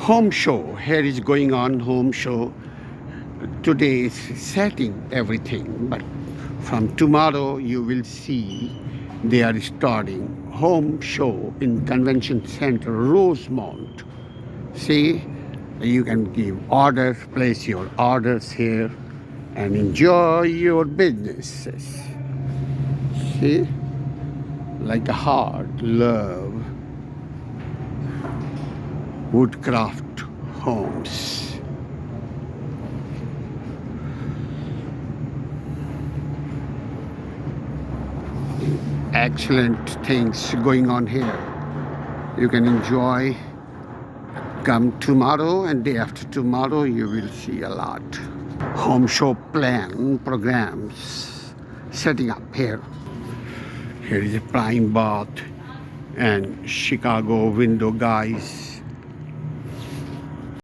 home show. Here is going on home show. Today is setting everything, but from tomorrow you will see they are starting home show in Convention Center, Rosemont. See, you can give orders, place your orders here and enjoy your businesses. See, like a heart, love, woodcraft homes. Excellent things going on here. You can enjoy. Come tomorrow and day after tomorrow, you will see a lot. Home show plan programs setting up here. Here is a prime bath and Chicago window guys.